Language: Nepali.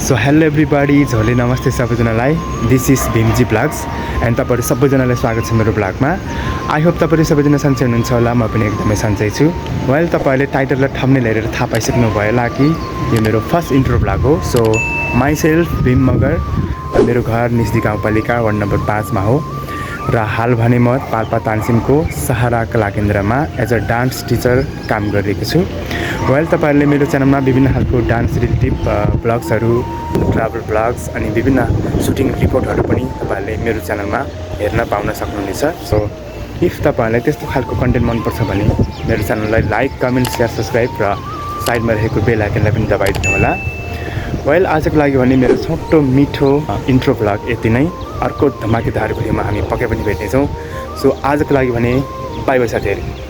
सो हेलो एभ्रीबडी, झोले नमस्ते सबैजनालाई। This is Bhimji blogs and तपाईँहरू सबैजनालाई स्वागत छ मेरो ब्लगमा। आई होप तपाईँहरू सबैजना सन्चै हुनुहुन्छ होला, म पनि एकदमै सन्चै छु। वेल, तपाईँहरूले टाइटल र थम्बनेल हेरेर थाहा पाइसक्नु भयो होला कि यो मेरो फर्स्ट इन्ट्रो ब्लग हो। सो माइसेल्फ भीम मगर, मेरो घर निस्दी गाउँपालिका वार्ड नम्बर 5 मा हो र हाल भने म पाल्पा तानसिमको सहारा कला केन्द्रमा एज अ डान्स टिचर काम गरिरहेको छु। वेल, तपाईँहरूले मेरो च्यानलमा विभिन्न खालको डान्स रिलेटिभ ब्लग्सहरू, ट्राभल ब्लग्स अनि विभिन्न सुटिङ रिपोर्टहरू पनि तपाईँहरूले मेरो च्यानलमा हेर्न पाउन सक्नुहुनेछ। सो इफ तपाईँहरूलाई त्यस्तो खालको कन्टेन्ट मनपर्छ भने मेरो च्यानललाई लाइक, कमेन्ट, सेयर, सब्सक्राइब र साइडमा रहेको बेल आइकनलाई पनि दबाइदिनु होला। वेल, आजको लागि भने मेरो छोटो मिठो इन्ट्रो ब्लग यति नै। अर्को धमाकेदार भिडियोमा हामी पक्कै पनि भेट्नेछौँ। सो आजको लागि भने बाई बाई साथीहरू।